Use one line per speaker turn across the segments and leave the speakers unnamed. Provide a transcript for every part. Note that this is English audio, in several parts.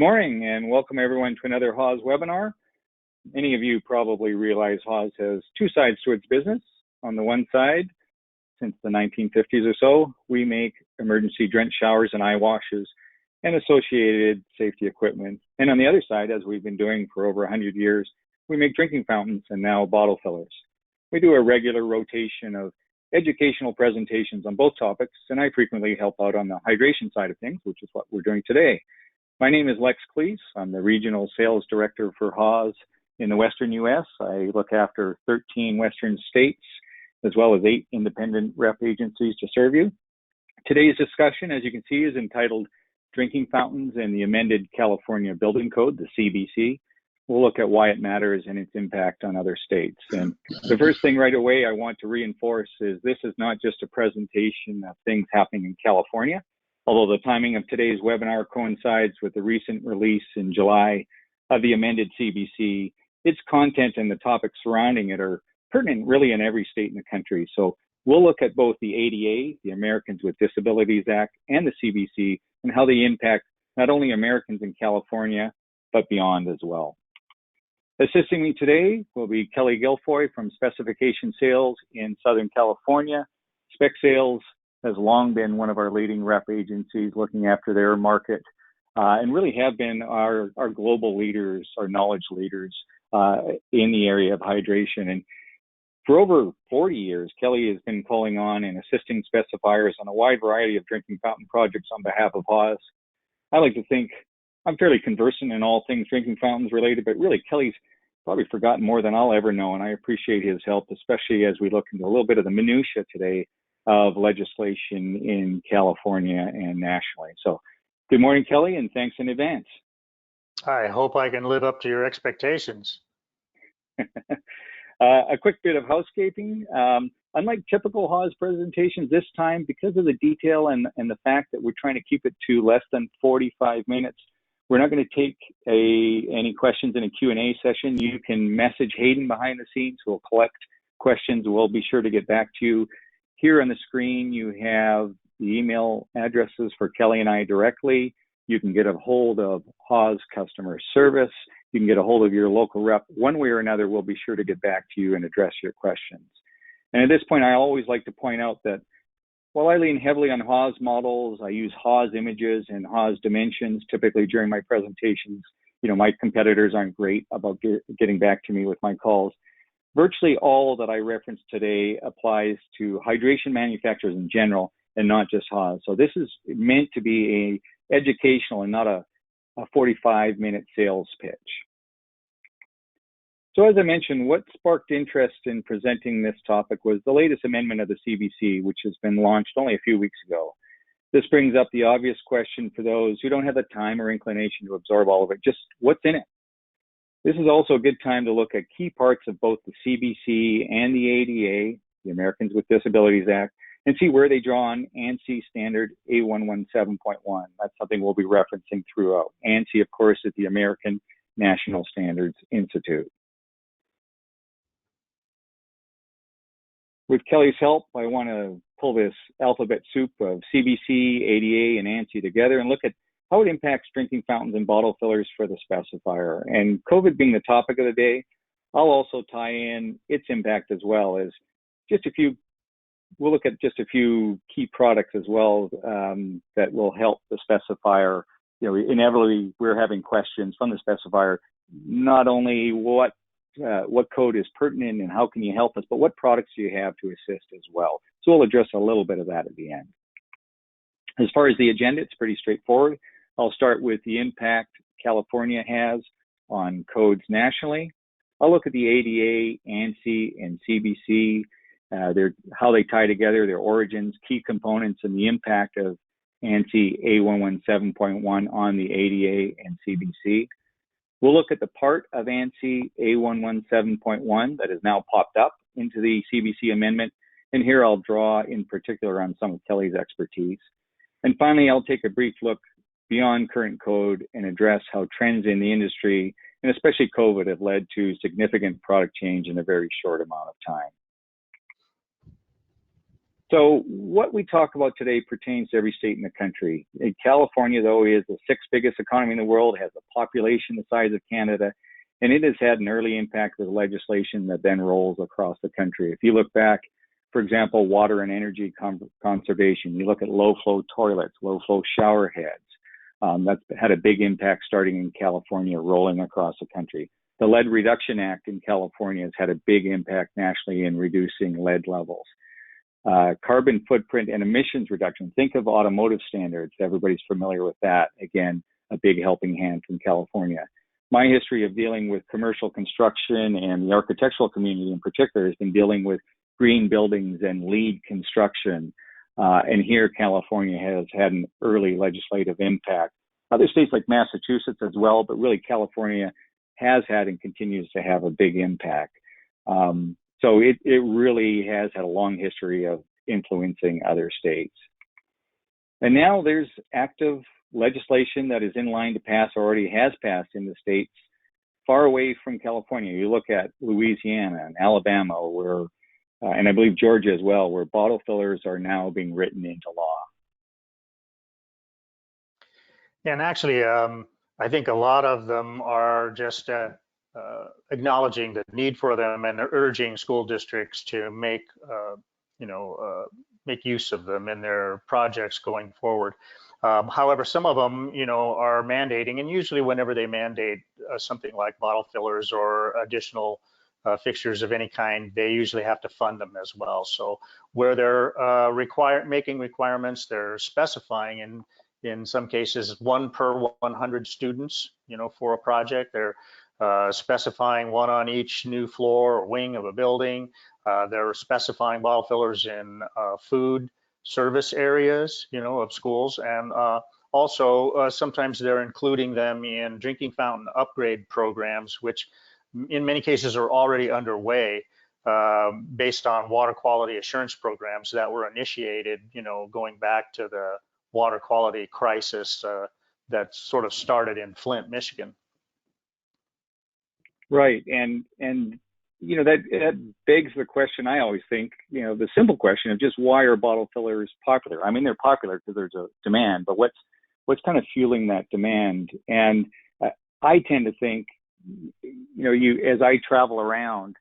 morning and welcome everyone to another Haas webinar. Many of you probably realize Haas has two sides to its business. On the one side, since the 1950s or so, we make emergency drench showers and eye washes and associated safety equipment. And on the other side, as we've been doing for over 100 years, we make drinking fountains and now bottle fillers. We do a regular rotation of educational presentations on both topics, and I frequently help out on the hydration side of things, which is what we're doing today. My name is Lex Cleese. I'm the Regional Sales Director for Haas in the Western U.S. I look after 13 Western states, as well as 8 independent rep agencies to serve you. Today's discussion, as you can see, is entitled Drinking Fountains and the Amended California Building Code, the CBC. We'll look at why it matters and its impact on other states. And the first thing right away I want to reinforce is this is not just a presentation of things happening in California. Although the timing of today's webinar coincides with the recent release in July of the amended CBC, its content and the topics surrounding it are pertinent really in every state in the country. So we'll look at both the ADA, the Americans with Disabilities Act, and the CBC and how they impact not only Americans in California, but beyond as well. Assisting me today will be Kelly Guilfoy from Specification Sales in Southern California. Spec Sales has long been one of our leading rep agencies looking after their market and really have been our global leaders, our knowledge leaders in the area of hydration. And for over 40 years, Kelly has been calling on and assisting specifiers on a wide variety of drinking fountain projects on behalf of Haas. I like to think I'm fairly conversant in all things drinking fountains related, but really Kelly's probably forgotten more than I'll ever know, and I appreciate his help, especially as we look into a little bit of the minutia today of legislation in California and nationally. So good morning, Kelly, and thanks in advance.
I hope I can live up to your expectations.
A quick bit of housekeeping. Unlike typical Haas presentations this time, because of the detail and the fact that we're trying to keep it to less than 45 minutes, we're not going to take any questions in a Q&A session. You can message Hayden behind the scenes who will collect questions. We'll be sure to get back to you. Here on the screen, you have the email addresses for Kelly and I directly. You can get a hold of Haas Customer Service. You can get a hold of your local rep. One way or another, we'll be sure to get back to you and address your questions. And at this point, I always like to point out that while I lean heavily on Haas models, I use Haas images and Haas dimensions typically during my presentations. You know, my competitors aren't great about getting back to me with my calls. Virtually all that I referenced today applies to hydration manufacturers in general and not just Haas. So this is meant to be a educational and not a 45-minute sales pitch. So as I mentioned, what sparked interest in presenting this topic was the latest amendment of the CBC, which has been launched only a few weeks ago. This brings up the obvious question for those who don't have the time or inclination to absorb all of it, just what's in it? This is also a good time to look at key parts of both the CBC and the ADA, the Americans with Disabilities Act, and see where they draw on ANSI standard A117.1. That's something we'll be referencing throughout. ANSI, of course, is the American National Standards Institute. With Kelly's help, I want to pull this alphabet soup of CBC, ADA, and ANSI together and look at how it impacts drinking fountains and bottle fillers for the specifier. And COVID being the topic of the day, I'll also tie in its impact as well as we'll look at just a few key products as well that will help the specifier. You know, inevitably we're having questions from the specifier, not only what code is pertinent and how can you help us, but what products do you have to assist as well. So we'll address a little bit of that at the end. As far as the agenda, it's pretty straightforward. I'll start with the impact California has on codes nationally. I'll look at the ADA, ANSI, and CBC, how they tie together, their origins, key components, and the impact of ANSI A117.1 on the ADA and CBC. We'll look at the part of ANSI A117.1 that has now popped up into the CBC amendment, and here I'll draw in particular on some of Kelly's expertise. And finally, I'll take a brief look beyond current code and address how trends in the industry, and especially COVID, have led to significant product change in a very short amount of time. So what we talk about today pertains to every state in the country. California, though, is the sixth biggest economy in the world, has a population the size of Canada, and it has had an early impact with legislation that then rolls across the country. If you look back, for example, water and energy conservation, you look at low-flow toilets, low-flow shower heads. That's had a big impact starting in California, rolling across the country. The Lead Reduction Act in California has had a big impact nationally in reducing lead levels. Carbon footprint and emissions reduction. Think of automotive standards. Everybody's familiar with that. Again, a big helping hand from California. My history of dealing with commercial construction and the architectural community in particular has been dealing with green buildings and LEED construction. And here, California has had an early legislative impact. Other states like Massachusetts as well, but really California has had and continues to have a big impact. So it really has had a long history of influencing other states. And now there's active legislation that is in line to pass, or already has passed in the states far away from California. You look at Louisiana and Alabama, where, and I believe Georgia as well, where bottle fillers are now being written into law.
And actually, I think a lot of them are just acknowledging the need for them and urging school districts to make use of them in their projects going forward. However, some of them, are mandating, and usually whenever they mandate something like bottle fillers or additional fixtures of any kind, they usually have to fund them as well. So where they're making requirements, they're specifying in some cases 1 per 100 students, for a project. They're specifying 1 on each new floor or wing of a building. They're specifying bottle fillers in food service areas, of schools, and also sometimes they're including them in drinking fountain upgrade programs, which in many cases are already underway based on water quality assurance programs that were initiated, going back to the water quality crisis that sort of started in Flint, Michigan.
Right, and that begs the question I always think, the simple question of just why are bottle fillers popular? I mean, they're popular because there's a demand, but what's kind of fueling that demand? And I tend to think, as I travel around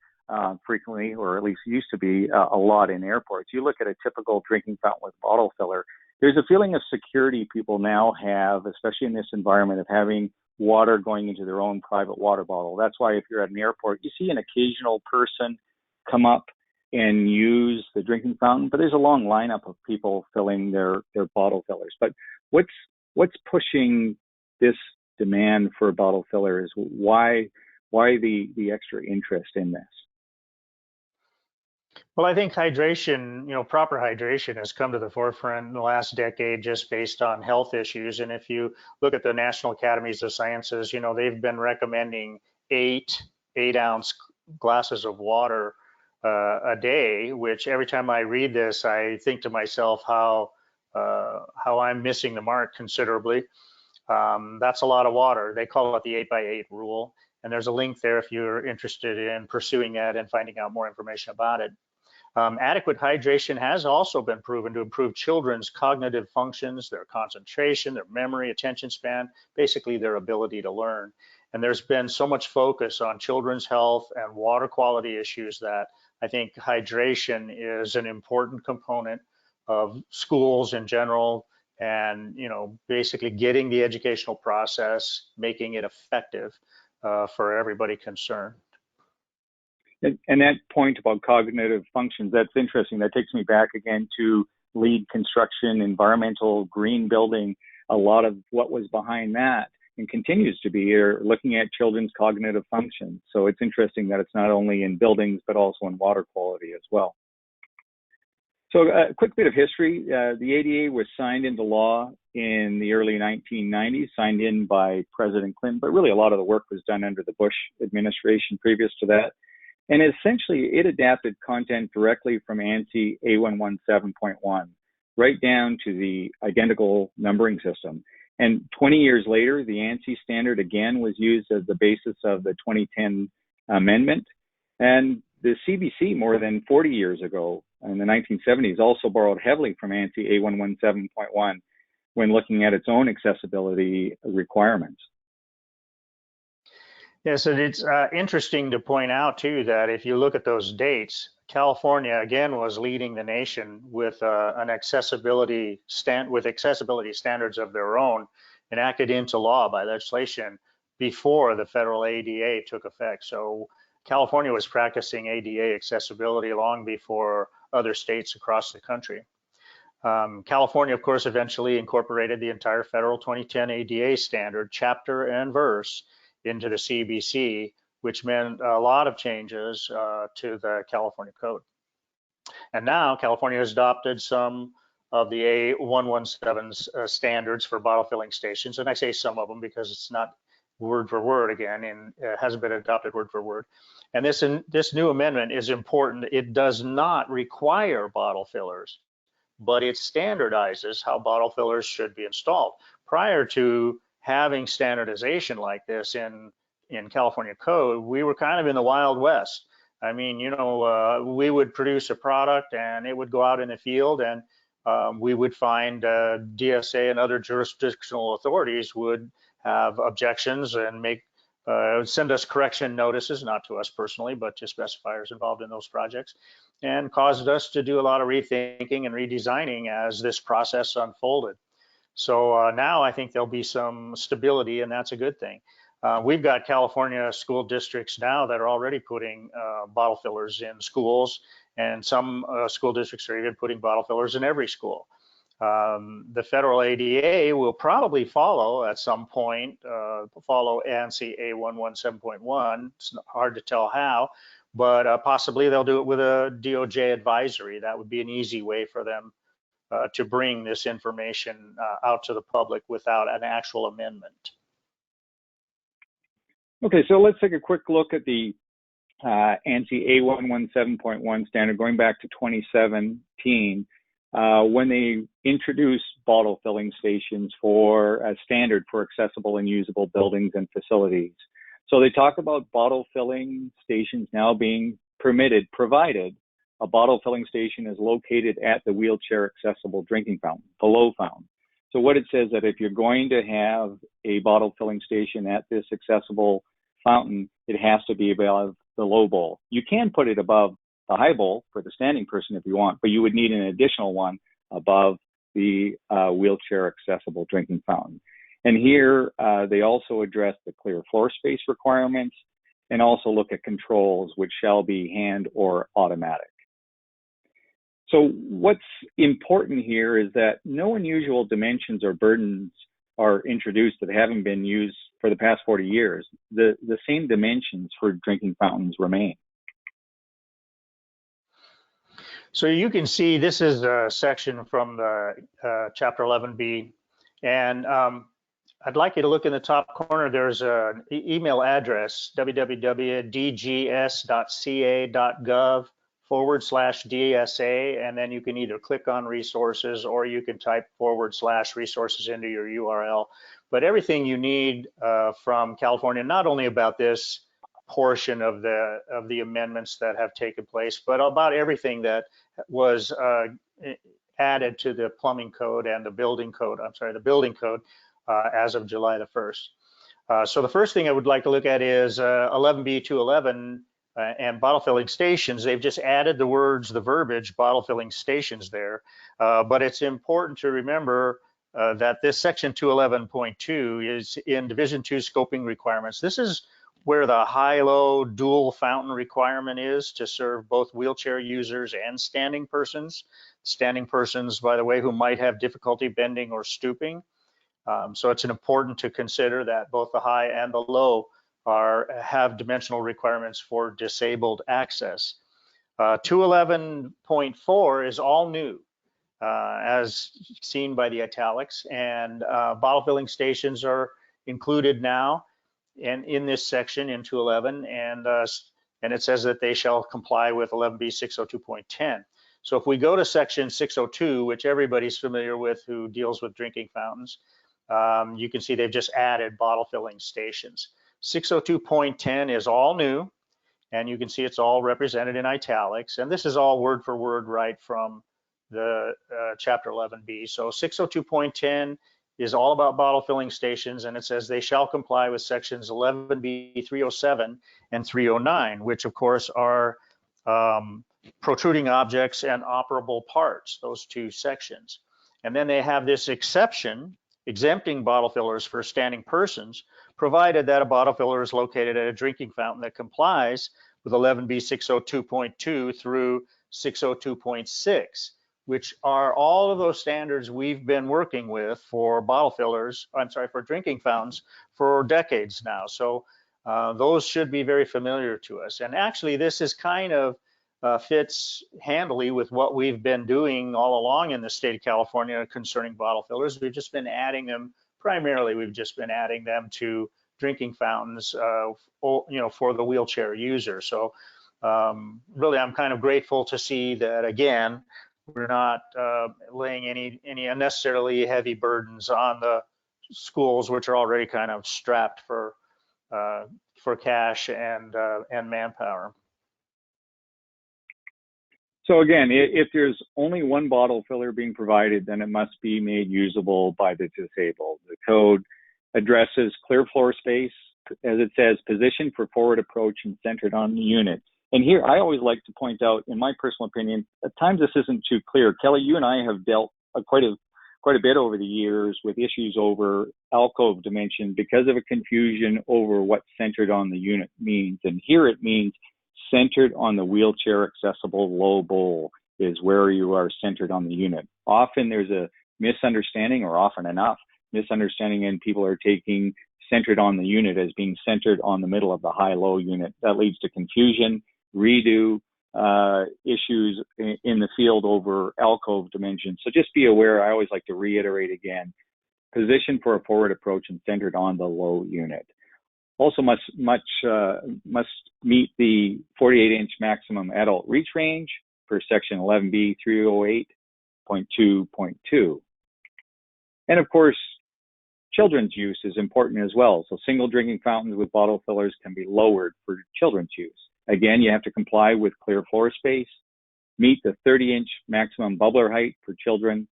frequently, or at least used to be a lot in airports, you look at a typical drinking fountain with bottle filler, there's a feeling of security people now have, especially in this environment of having water going into their own private water bottle. That's why if you're at an airport, you see an occasional person come up and use the drinking fountain, but there's a long lineup of people filling their bottle fillers. But what's pushing this demand for bottle fillers? Why the extra interest in this?
Well, I think hydration, proper hydration has come to the forefront in the last decade just based on health issues. And if you look at the National Academies of Sciences, they've been recommending 8-ounce glasses of water a day, which every time I read this, I think to myself how I'm missing the mark considerably. That's a lot of water. They call it the 8x8 rule. And there's a link there if you're interested in pursuing that and finding out more information about it. Adequate hydration has also been proven to improve children's cognitive functions, their concentration, their memory, attention span, basically their ability to learn. And there's been so much focus on children's health and water quality issues that I think hydration is an important component of schools in general, and basically getting the educational process, making it effective for everybody concerned.
And that point about cognitive functions, that's interesting. That takes me back again to LEED construction, environmental, green building. A lot of what was behind that and continues to be here, looking at children's cognitive functions. So it's interesting that it's not only in buildings, but also in water quality as well. So a quick bit of history. The ADA was signed into law in the early 1990s, signed in by President Clinton, but really a lot of the work was done under the Bush administration previous to that. And essentially, it adapted content directly from ANSI A117.1 right down to the identical numbering system. And 20 years later, the ANSI standard again was used as the basis of the 2010 amendment. And The CBC more than 40 years ago in the 1970s also borrowed heavily from ANSI A117.1 when looking at its own accessibility requirements.
Yes, and it's interesting to point out too that if you look at those dates, California again was leading the nation with an accessibility standards of their own enacted into law by legislation before the federal ADA took effect. So California was practicing ADA accessibility long before other states across the country. California, of course, eventually incorporated the entire federal 2010 ADA standard, chapter and verse, into the CBC, which meant a lot of changes to the California code. And now California has adopted some of the A117's standards for bottle filling stations. And I say some of them because it's not word for word again, and it hasn't been adopted word for word. And this new amendment is important. It does not require bottle fillers, but it standardizes how bottle fillers should be installed. Prior to having standardization like this in California code, we were kind of in the Wild West. I mean, we would produce a product and it would go out in the field, and we would find DSA and other jurisdictional authorities would have objections and send us correction notices, not to us personally, but to specifiers involved in those projects, and caused us to do a lot of rethinking and redesigning as this process unfolded. So now I think there'll be some stability, and that's a good thing. We've got California school districts now that are already putting bottle fillers in schools, and some school districts are even putting bottle fillers in every school. The federal ADA will probably follow at some point, follow ANSI A117.1. It's hard to tell how, but possibly they'll do it with a DOJ advisory. That would be an easy way for them to bring this information out to the public without an actual amendment.
Okay, so let's take a quick look at the ANSI A117.1 standard going back to 2017 when they introduced bottle filling stations for a standard for accessible and usable buildings and facilities. So they talk about bottle filling stations now being permitted, provided a bottle filling station is located at the wheelchair accessible drinking fountain, below fountain. So what it says that if you're going to have a bottle filling station at this accessible fountain, it has to be above the low bowl. You can put it above the high bowl for the standing person if you want, but you would need an additional one above the wheelchair accessible drinking fountain. And here they also address the clear floor space requirements and also look at controls, which shall be hand or automatic. So what's important here is that no unusual dimensions or burdens are introduced that haven't been used for the past 40 years. The same dimensions for drinking fountains remain.
So you can see this is a section from the Chapter 11B, and I'd like you to look in the top corner. There's an email address, www.dgs.ca.gov/DSA, and then you can either click on resources or you can type /resources into your URL. But everything you need from California, not only about this portion of the amendments that have taken place, but about everything that was added to the plumbing code and the building code, the building code as of July the 1st. So the first thing I would like to look at is 11B 211 and bottle filling stations. They've just added the verbiage bottle filling stations there, but it's important to remember that this section 211.2 is in Division 2 scoping requirements. This is where the high-low dual fountain requirement is to serve both wheelchair users and standing persons. Standing persons, by the way, who might have difficulty bending or stooping. So it's important to consider that both the high and the low have dimensional requirements for disabled access. 211.4 is all new, as seen by the italics, and bottle filling stations are included now and in this section in 211, and it says that they shall comply with 11B 602.10. So if we go to section 602, which everybody's familiar with who deals with drinking fountains, you can see they've just added bottle filling stations. 602.10 is all new, And you can see it's all represented in italics. And this is all word for word right from the Chapter 11B. So 602.10 is all about bottle filling stations, and it says they shall comply with sections 11B, 307, and 309, which of course are protruding objects and operable parts, those two sections. And then they have this exception exempting bottle fillers for standing persons, provided that a bottle filler is located at a drinking fountain that complies with 11B 602.2 through 602.6, which are all of those standards we've been working with for bottle fillers, for drinking fountains for decades now. So those should be very familiar to us. And actually, this is kind of fits handily with what we've been doing all along in the state of California concerning bottle fillers. We've just been adding them, primarily we've just been adding them to drinking fountains, for the wheelchair user. So really, I'm kind of grateful to see that, again, we're not laying any unnecessarily heavy burdens on the schools, which are already kind of strapped for cash and manpower.
So again, if there's only one bottle filler being provided, then it must be made usable by the disabled. The code addresses clear floor space, as it says, positioned for forward approach and centered on the unit. And here, I always like to point out, in my personal opinion, at times this isn't too clear. Kelly, you and I have dealt quite a bit over the years with issues over alcove dimension because of a confusion over what centered on the unit means. And here it means centered on the wheelchair accessible low bowl is where you are centered on the unit. Often there's a misunderstanding, or often enough misunderstanding, and people are taking centered on the unit as being centered on the middle of the high-low unit. That leads to confusion, redo issues in the field over alcove dimensions. So just be aware, I always like to reiterate again, position for a forward approach and centered on the low unit. Also must meet the 48-inch maximum adult reach range per section 11B 308.2.2. And of course, children's use is important as well. So single drinking fountains with bottle fillers can be lowered for children's use. Again, you have to comply with clear floor space, meet the 30-inch maximum bubbler height for children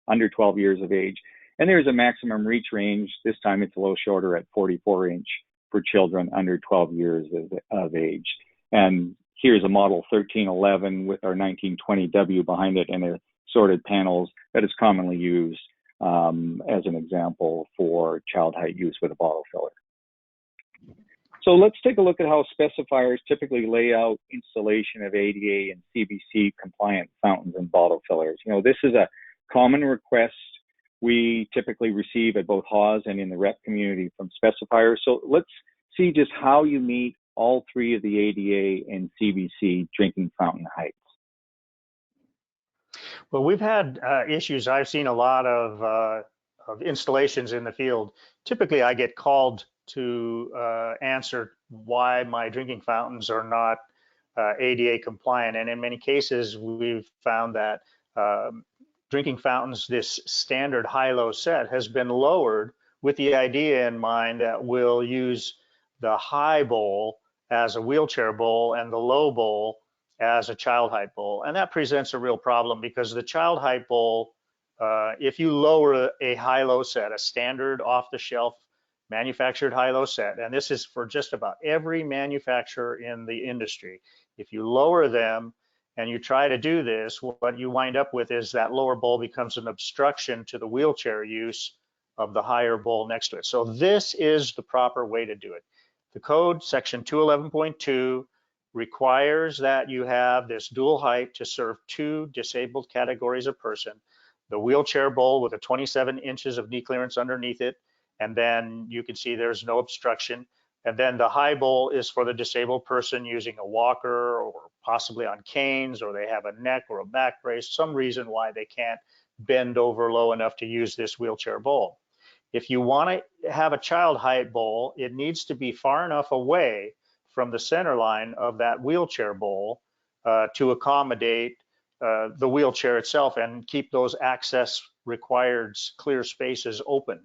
under 12 years of age. And there's a maximum reach range. This time it's a little shorter at 44-inch for children under 12 years of age. And here's a model 1311 with our 1920W behind it and assorted panels that is commonly used as an example for child height use with a bottle filler. So let's take a look at how specifiers typically lay out installation of ADA and CBC compliant fountains and bottle fillers. This is a common request we typically receive at both Haas and in the rep community from specifiers. So let's see just how you meet all three of the ADA and CBC drinking fountain heights.
Well, we've had issues. I've seen a lot of installations in the field. Typically, I get called to answer why my drinking fountains are not ADA compliant. And in many cases, we've found that drinking fountains, this standard high-low set has been lowered with the idea in mind that we'll use the high bowl as a wheelchair bowl and the low bowl as a child height bowl. And that presents a real problem because the child height bowl, if you lower a high-low set, a standard off-the-shelf manufactured high-low set, and this is for just about every manufacturer in the industry, if you lower them and you try to do this, what you wind up with is that lower bowl becomes an obstruction to the wheelchair use of the higher bowl next to it. So this is the proper way to do it. The code, section 211.2, requires that you have this dual height to serve two disabled categories of person. The wheelchair bowl with a 27 inches of knee clearance underneath it, and then you can see there's no obstruction. And then the high bowl is for the disabled person using a walker or possibly on canes, or they have a neck or a back brace, some reason why they can't bend over low enough to use this wheelchair bowl. If you want to have a child height bowl, it needs to be far enough away from the center line of that wheelchair bowl to accommodate the wheelchair itself and keep those access required clear spaces open.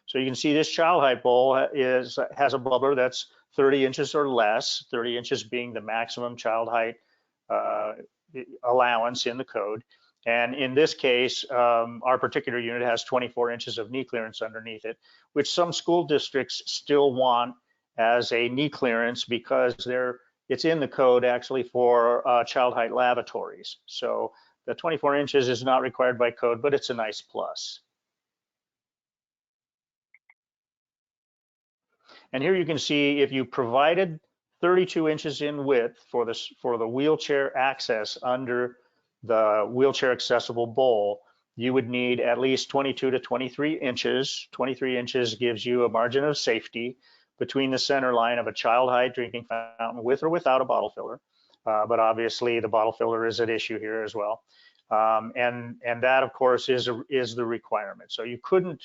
So you can see this child height bowl has a bubbler that's 30 inches or less, 30 inches being the maximum child height uh, allowance in the code. And in this case, our particular unit has 24 inches of knee clearance underneath it, which some school districts still want as a knee clearance because it's in the code actually for child height lavatories. So the 24 inches is not required by code, but it's a nice plus. And here you can see if you provided 32 inches in width for the wheelchair access under the wheelchair accessible bowl, you would need at least 22 to 23 inches. 23 inches gives you a margin of safety between the center line of a child height drinking fountain with or without a bottle filler. But obviously the bottle filler is at issue here as well. And that of course is the requirement. So you couldn't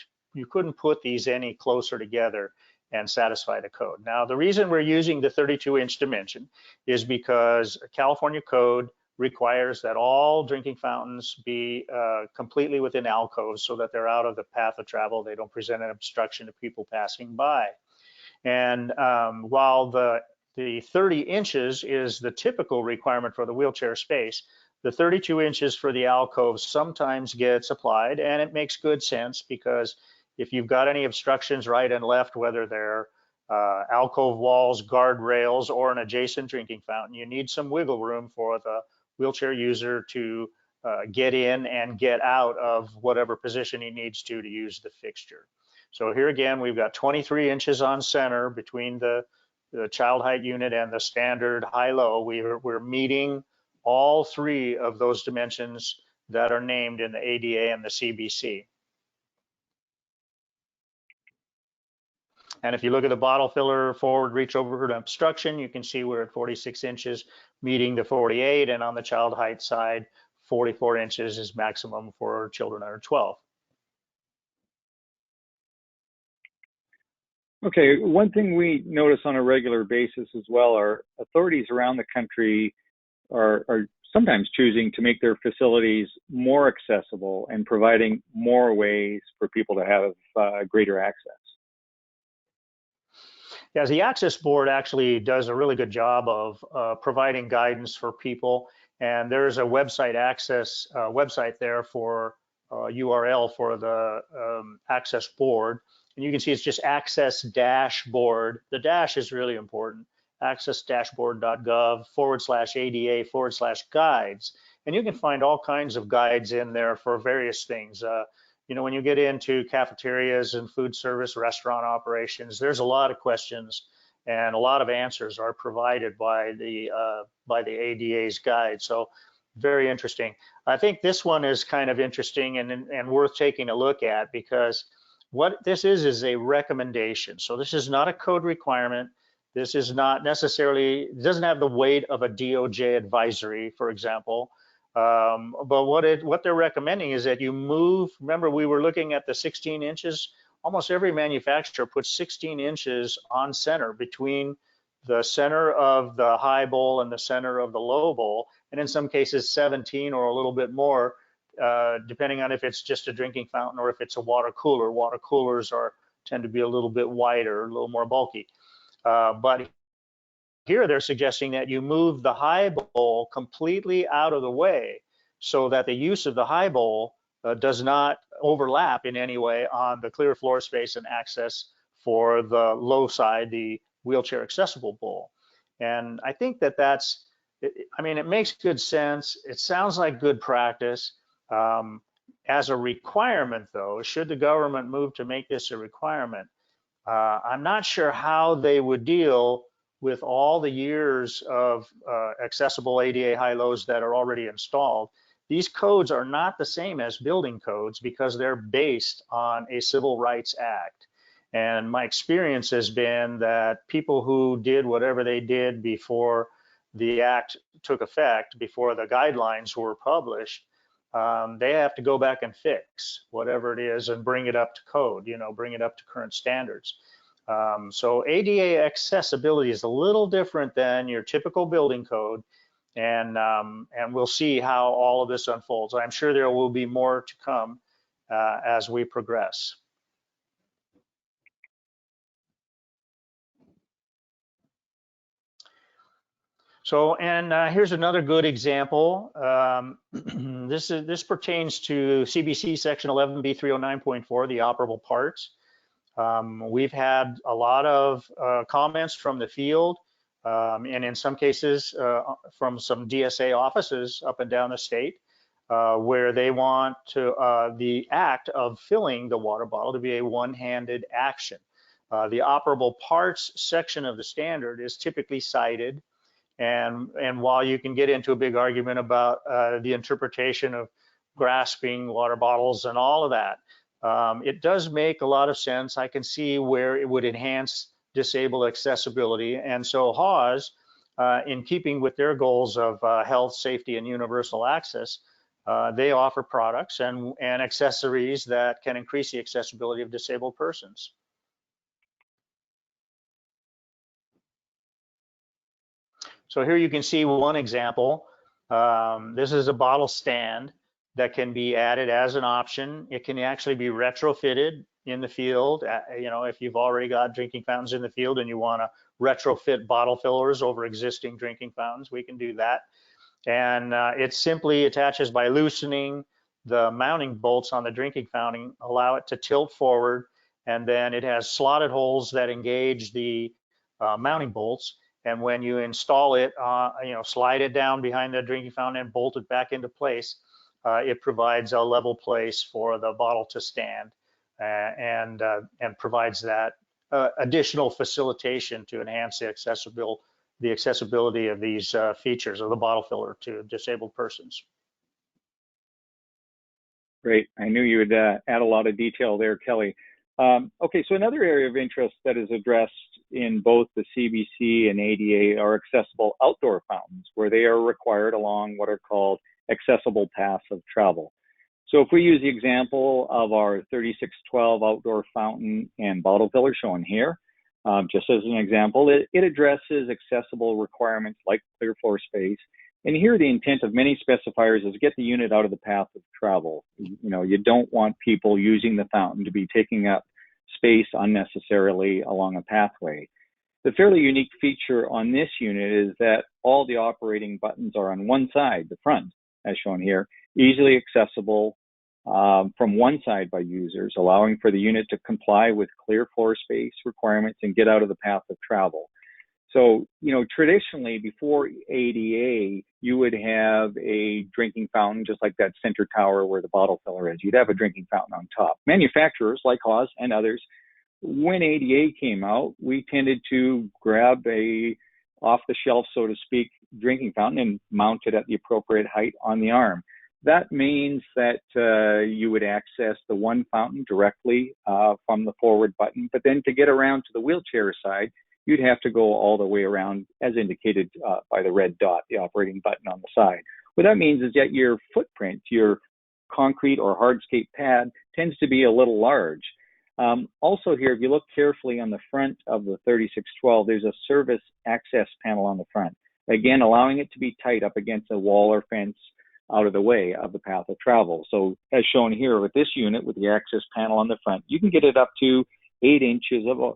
put these any closer together and satisfy the code. Now, the reason we're using the 32-inch dimension is because California code requires that all drinking fountains be completely within alcoves so that they're out of the path of travel. They don't present an obstruction to people passing by. And while the 30 inches is the typical requirement for the wheelchair space, the 32 inches for the alcove sometimes gets applied, and it makes good sense because if you've got any obstructions right and left, whether they're alcove walls, guardrails, or an adjacent drinking fountain, you need some wiggle room for the wheelchair user to get in and get out of whatever position he needs to use the fixture. So here again, we've got 23 inches on center between the child height unit and the standard high-low. We're meeting all three of those dimensions that are named in the ADA and the CBC. And if you look at the bottle filler forward reach over to obstruction, you can see we're at 46 inches, meeting the 48, and on the child height side, 44 inches is maximum for children under 12.
Okay, one thing we notice on a regular basis as well are authorities around the country are sometimes choosing to make their facilities more accessible and providing more ways for people to have greater access.
Yeah, the Access Board actually does a really good job of providing guidance for people, and there's a website access website there for URL for the Access Board, and you can see it's just access-board. The dash is really important. access-board.gov/ADA/guides, and you can find all kinds of guides in there for various things. You know, when you get into cafeterias and food service restaurant operations, there's a lot of questions and a lot of answers are provided by the ADA's guide. So very interesting. I think this one is kind of interesting and worth taking a look at because what this is a recommendation. So this is not a code requirement. This is not necessarily, it doesn't have the weight of a DOJ advisory, for example. But what they're recommending is that you move, remember we were looking at the 16 inches, almost every manufacturer puts 16 inches on center between the center of the high bowl and the center of the low bowl, and in some cases 17 or a little bit more, depending on if it's just a drinking fountain or if it's a water cooler. Water coolers tend to be a little bit wider, a little more bulky. But here they're suggesting that you move the high bowl completely out of the way so that the use of the high bowl does not overlap in any way on the clear floor space and access for the low side, the wheelchair accessible bowl. And I think that's, I mean, it makes good sense. It sounds like good practice. As a requirement though, should the government move to make this a requirement, I'm not sure how they would deal with all the years of accessible ADA high-lows that are already installed. These codes are not the same as building codes because they're based on a Civil Rights Act. And my experience has been that people who did whatever they did before the act took effect, before the guidelines were published, they have to go back and fix whatever it is and bring it up to code, you know, bring it up to current standards. So ADA accessibility is a little different than your typical building code, and we'll see how all of this unfolds. I'm sure there will be more to come as we progress. So, and here's another good example. This pertains to CBC section 11B309.4, the operable parts. We've had a lot of comments from the field, and in some cases from some DSA offices up and down the state, where they want to the act of filling the water bottle to be a one-handed action. The operable parts section of the standard is typically cited, and while you can get into a big argument about the interpretation of grasping water bottles and all of that, it does make a lot of sense. I can see where it would enhance disabled accessibility. And so Haws, in keeping with their goals of health, safety, and universal access, they offer products and accessories that can increase the accessibility of disabled persons. So here you can see one example. This is a bottle stand that can be added as an option. It can actually be retrofitted in the field. You know, if you've already got drinking fountains in the field and you want to retrofit bottle fillers over existing drinking fountains, we can do that. And it simply attaches by loosening the mounting bolts on the drinking fountain, allow it to tilt forward, and then it has slotted holes that engage the mounting bolts. And when you install it, you know, slide it down behind the drinking fountain and bolt it back into place, it provides a level place for the bottle to stand, and provides that additional facilitation to enhance the accessibility of these features of the bottle filler to disabled persons.
Great. I knew you would add a lot of detail there, Kelly. Okay, so another area of interest that is addressed in both the CBC and ADA are accessible outdoor fountains, where they are required along what are called accessible paths of travel. So if we use the example of our 3612 outdoor fountain and bottle filler shown here, just as an example, it addresses accessible requirements like clear floor space. And here the intent of many specifiers is get the unit out of the path of travel. You know, you don't want people using the fountain to be taking up space unnecessarily along a pathway. The fairly unique feature on this unit is that all the operating buttons are on one side, the front, as shown here, easily accessible from one side by users, allowing for the unit to comply with clear floor space requirements and get out of the path of travel. So, you know, traditionally before ADA, you would have a drinking fountain, just like that center tower where the bottle filler is. You'd have a drinking fountain on top. Manufacturers like Haws and others, when ADA came out, we tended to grab a off the shelf, so to speak, drinking fountain and mount it at the appropriate height on the arm. That means that you would access the one fountain directly from the forward button, but then to get around to the wheelchair side, you'd have to go all the way around as indicated by the red dot, the operating button on the side. What that means is that your footprint, your concrete or hardscape pad tends to be a little large. Also here, if you look carefully on the front of the 3612, there's a service access panel on the front. Again, allowing it to be tight up against a wall or fence out of the way of the path of travel. So as shown here with this unit with the access panel on the front, you can get it up to 8 inches of a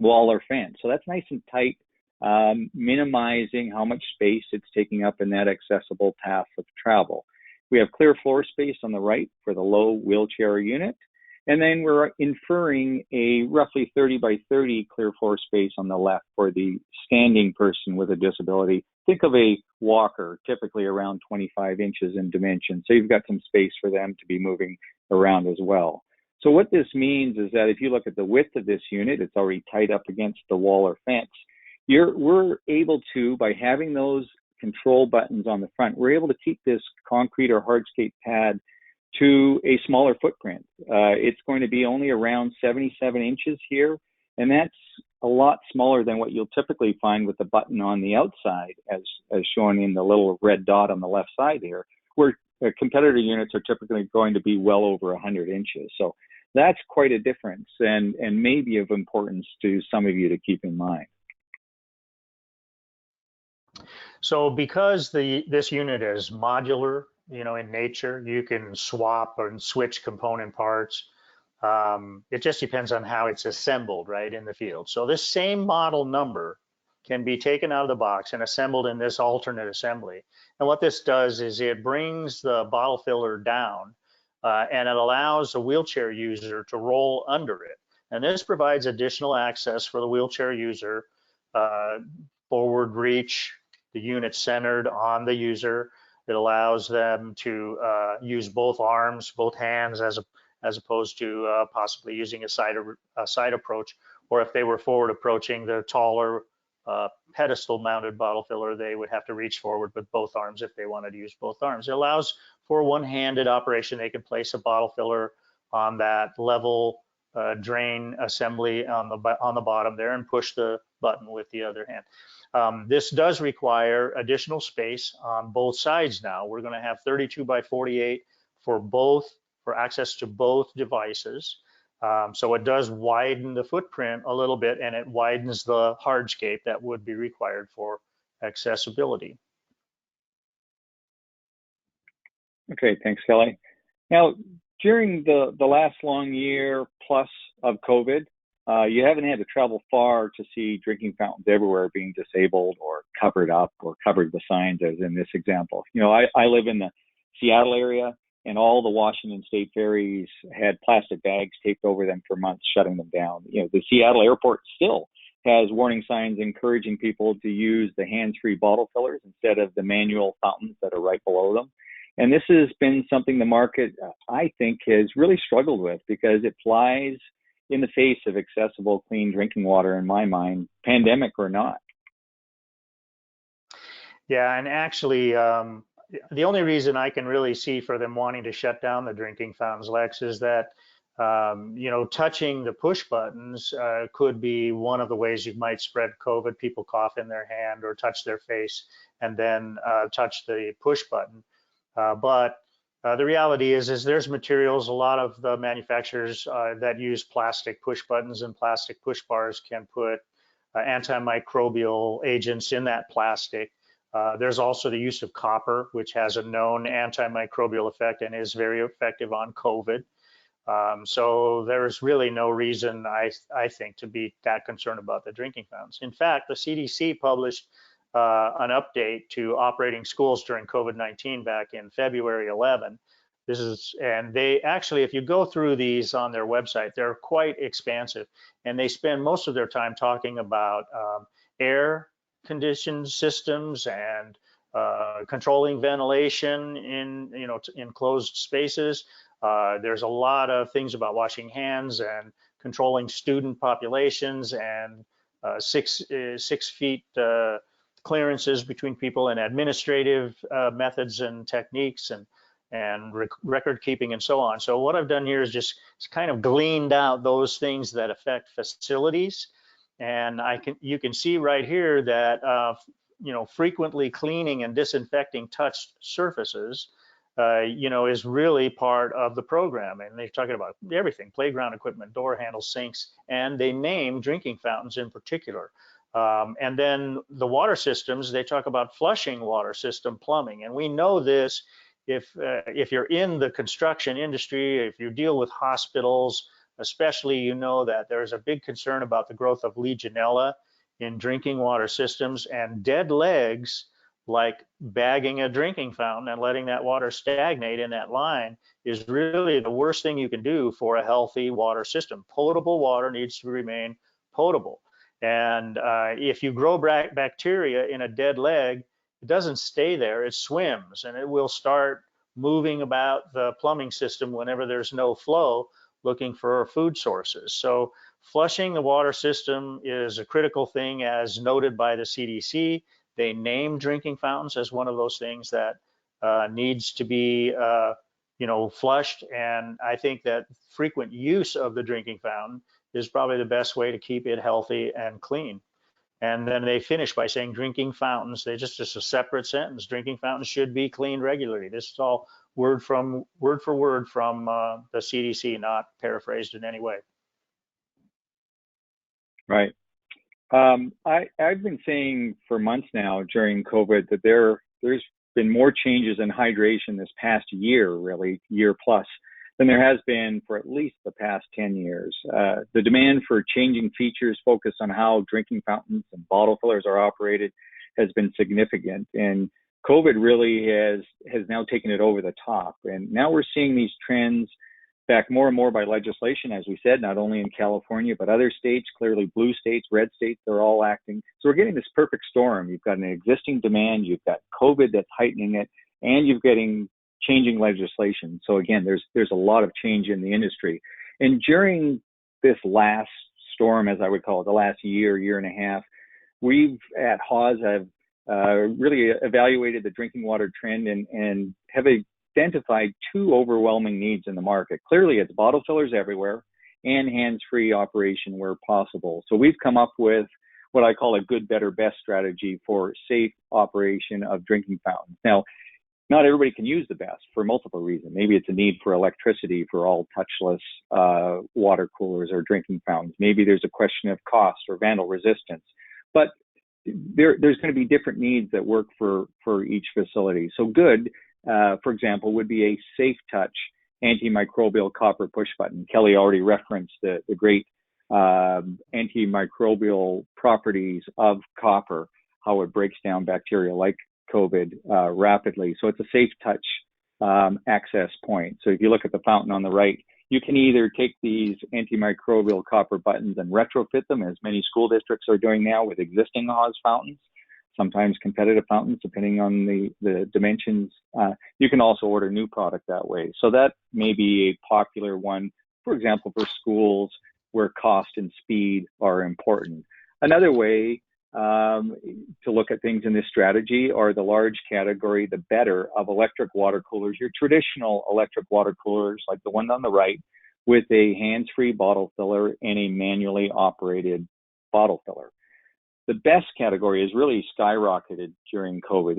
wall or fence. So that's nice and tight, minimizing how much space it's taking up in that accessible path of travel. We have clear floor space on the right for the low wheelchair unit. And then we're inferring a roughly 30 by 30 clear floor space on the left for the standing person with a disability. Think of a walker, typically around 25 inches in dimension. So you've got some space for them to be moving around as well. So what this means is that if you look at the width of this unit, it's already tied up against the wall or fence. We're able to, by having those control buttons on the front, we're able to keep this concrete or hardscape pad to a smaller footprint. It's going to be only around 77 inches here, and that's a lot smaller than what you'll typically find with the button on the outside, as shown in the little red dot on the left side here, where competitor units are typically going to be well over 100 inches. So that's quite a difference, and may be of importance to some of you to keep in mind.
So because this unit is modular, you know, in nature, you can swap and switch component parts. It just depends on how it's assembled, right, in the field. So this same model number can be taken out of the box and assembled in this alternate assembly. And what this does is it brings the bottle filler down and it allows a wheelchair user to roll under it. And this provides additional access for the wheelchair user, forward reach, the unit centered on the user. It allows them to use both arms, both hands, as opposed to possibly using a side approach, or if they were forward approaching the taller pedestal mounted bottle filler, they would have to reach forward with both arms if they wanted to use both arms. It allows for one-handed operation. They can place a bottle filler on that level drain assembly on the bottom there and push the button with the other hand. This does require additional space on both sides now. We're going to have 32 by 48 for access to both devices. So it does widen the footprint a little bit, and it widens the hardscape that would be required for accessibility.
Okay, thanks, Kelly. Now, during the last long year plus of COVID, you haven't had to travel far to see drinking fountains everywhere being disabled or covered up or covered with signs, as in this example. You know, I live in the Seattle area, and all the Washington State ferries had plastic bags taped over them for months, shutting them down. You know, the Seattle airport still has warning signs encouraging people to use the hands-free bottle fillers instead of the manual fountains that are right below them. And this has been something the market, I think, has really struggled with because it flies in the face of accessible, clean drinking water, in my mind, pandemic or not.
Yeah, and actually, the only reason I can really see for them wanting to shut down the drinking fountains, Lex, is that you know, touching the push buttons could be one of the ways you might spread COVID. People cough in their hand or touch their face and then touch the push button. But the reality is there's materials, a lot of the manufacturers that use plastic push buttons and plastic push bars can put antimicrobial agents in that plastic. There's also the use of copper, which has a known antimicrobial effect and is very effective on COVID. So there's really no reason, I think, to be that concerned about the drinking fountains. In fact, the CDC published an update to operating schools during COVID-19 back in February 11. And they actually, if you go through these on their website, they're quite expansive, and they spend most of their time talking about air conditioned systems and controlling ventilation in enclosed spaces. There's a lot of things about washing hands and controlling student populations and 6 feet clearances between people and administrative methods and techniques and record keeping and so on. So what I've done here is just kind of gleaned out those things that affect facilities. And you can see right here that frequently cleaning and disinfecting touched surfaces is really part of the program. And they're talking about everything: playground equipment, door handles, sinks, and they name drinking fountains in particular. And then the water systems, they talk about flushing water system plumbing. And we know this if you're in the construction industry, if you deal with hospitals, especially, you know that there's a big concern about the growth of Legionella in drinking water systems, and dead legs, like bagging a drinking fountain and letting that water stagnate in that line, is really the worst thing you can do for a healthy water system. Potable water needs to remain potable. And if you grow bacteria in a dead leg, it doesn't stay there, it swims, and it will start moving about the plumbing system whenever there's no flow, looking for food sources. So flushing the water system is a critical thing, as noted by the CDC. They name drinking fountains as one of those things that needs to be flushed. And I think that frequent use of the drinking fountain is probably the best way to keep it healthy and clean. And then they finish by saying drinking fountains, they just a separate sentence: drinking fountains should be cleaned regularly. This is all word for word from the CDC, not paraphrased in any way.
Right. I've been saying for months now during COVID that there's been more changes in hydration this past year, really, year plus, than there has been for at least the past 10 years. The demand for changing features focused on how drinking fountains and bottle fillers are operated has been significant. And COVID really has now taken it over the top. And now we're seeing these trends backed more and more by legislation, as we said, not only in California, but other states, clearly blue states, red states, they're all acting. So we're getting this perfect storm. You've got an existing demand, you've got COVID that's heightening it, and you're getting changing legislation. So again, there's a lot of change in the industry. And during this last storm, as I would call it, the last year and a half, we've at Haws have really evaluated the drinking water trend and have identified two overwhelming needs in the market. Clearly, it's bottle fillers everywhere and hands-free operation where possible. So we've come up with what I call a good, better, best strategy for safe operation of drinking fountains. Now, not everybody can use the best for multiple reasons. Maybe it's a need for electricity for all touchless water coolers or drinking fountains. Maybe there's a question of cost or vandal resistance. But there's going to be different needs that work for each facility. So good, for example, would be a safe touch antimicrobial copper push button. Kelly already referenced the great antimicrobial properties of copper, how it breaks down bacteria like COVID rapidly. So it's a safe touch access point. So if you look at the fountain on the right, you can either take these antimicrobial copper buttons and retrofit them, as many school districts are doing now with existing Haws fountains, sometimes competitive fountains, depending on the dimensions. You can also order new product that way. So that may be a popular one, for example, for schools where cost and speed are important. Another way to look at things in this strategy are the large category, the better of electric water coolers, your traditional electric water coolers like the one on the right with a hands-free bottle filler and a manually operated bottle filler. The best category is really skyrocketed during COVID.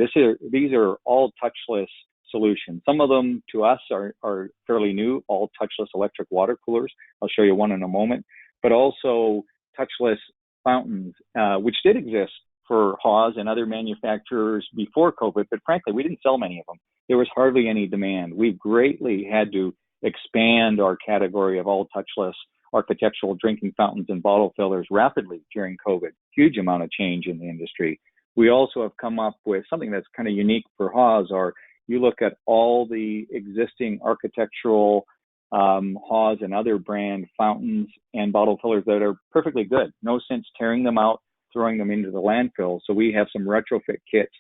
These are all touchless solutions. Some of them to us are fairly new, all touchless electric water coolers. I'll show you one in a moment, but also touchless fountains, which did exist for Haws and other manufacturers before COVID, but frankly, we didn't sell many of them. There was hardly any demand. We've greatly had to expand our category of all touchless architectural drinking fountains and bottle fillers rapidly during COVID. Huge amount of change in the industry. We also have come up with something that's kind of unique for Haws, or you look at all the existing architectural Haws and other brand fountains and bottle fillers that are perfectly good. No sense tearing them out, throwing them into the landfill. So we have some retrofit kits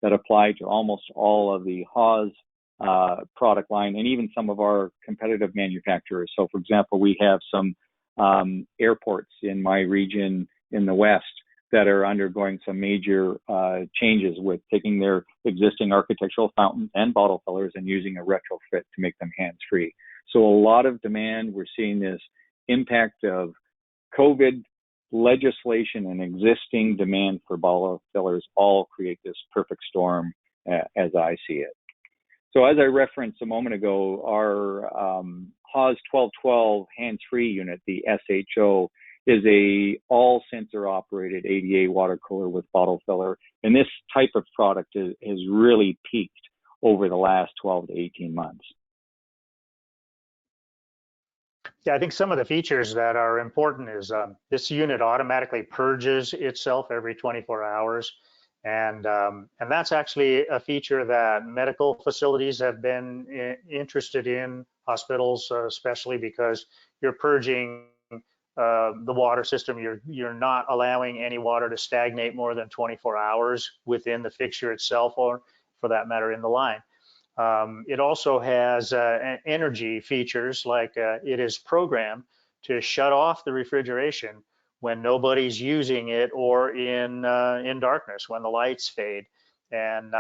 that apply to almost all of the Haws product line and even some of our competitive manufacturers. So for example, we have some airports in my region in the West that are undergoing some major changes with taking their existing architectural fountains and bottle fillers and using a retrofit to make them hands-free. So a lot of demand. We're seeing this impact of COVID legislation and existing demand for bottle fillers all create this perfect storm as I see it. So as I referenced a moment ago, our Haws 1212 hands-free unit, the SHO, is a all sensor operated ADA water cooler with bottle filler. And this type of product has really peaked over the last 12 to 18 months.
Yeah, I think some of the features that are important is this unit automatically purges itself every 24 hours. And that's actually a feature that medical facilities have been interested in, hospitals especially, because you're purging the water system. You're not allowing any water to stagnate more than 24 hours within the fixture itself, or for that matter in the line. It also has energy features, like it is programmed to shut off the refrigeration when nobody's using it, or in darkness when the lights fade, and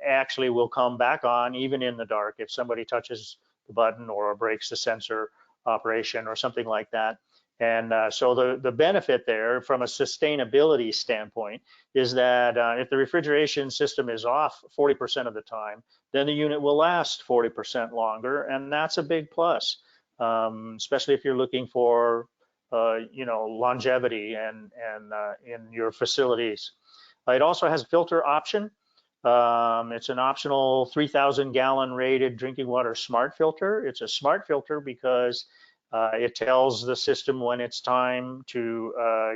actually will come back on even in the dark if somebody touches the button or breaks the sensor operation or something like that. And so the benefit there from a sustainability standpoint is that if the refrigeration system is off 40% of the time, then the unit will last 40% longer, and that's a big plus, especially if you're looking for longevity and in your facilities. It also has a filter option, It's an optional 3,000 gallon rated drinking water smart filter. It's a smart filter because it tells the system when it's time to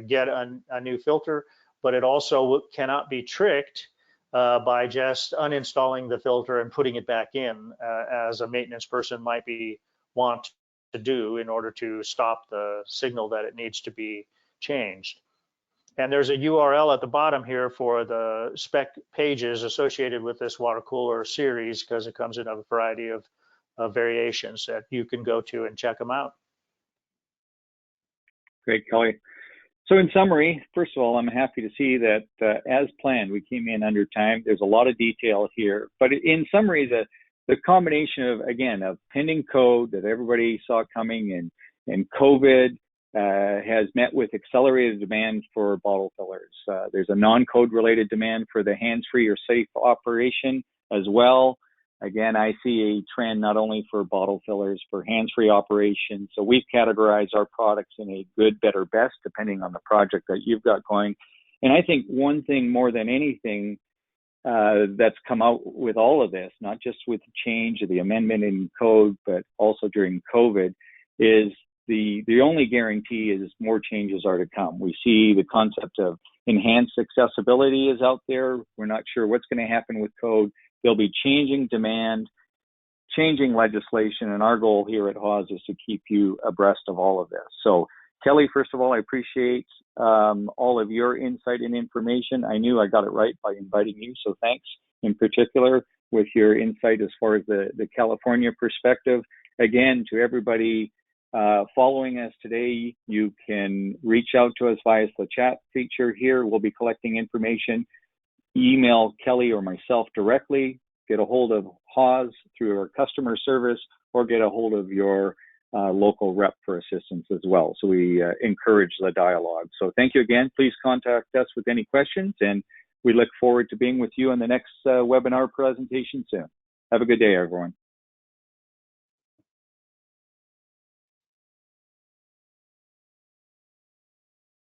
get a new filter, but it also cannot be tricked by just uninstalling the filter and putting it back in, as a maintenance person might be want to do in order to stop the signal that it needs to be changed. And there's a URL at the bottom here for the spec pages associated with this water cooler series, because it comes in a variety of variations that you can go to and check them out.
Great, Kelly. So in summary, first of all, I'm happy to see that as planned, we came in under time. There's a lot of detail here, but in summary, the combination of, again, of pending code that everybody saw coming and COVID has met with accelerated demand for bottle fillers. There's a non-code related demand for the hands-free or safe operation as well. Again, I see a trend not only for bottle fillers, for hands-free operations. So we've categorized our products in a good, better, best, depending on the project that you've got going. And I think one thing more than anything that's come out with all of this, not just with the change of the amendment in code, but also during COVID, is the only guarantee is more changes are to come. We see the concept of enhanced accessibility is out there. We're not sure what's going to happen with code. There'll be changing demand, changing legislation, and our goal here at Haas is to keep you abreast of all of this. So, Kelly, first of all, I appreciate all of your insight and information. I knew I got it right by inviting you, so thanks in particular with your insight as far as the California perspective. Again, to everybody following us today, you can reach out to us via the chat feature here. We'll be collecting information. Email Kelly or myself directly, get a hold of Haas through our customer service, or get a hold of your local rep for assistance as well. So we encourage the dialogue. So thank you again. Please contact us with any questions, and we look forward to being with you on the next webinar presentation soon. Have a good day, everyone.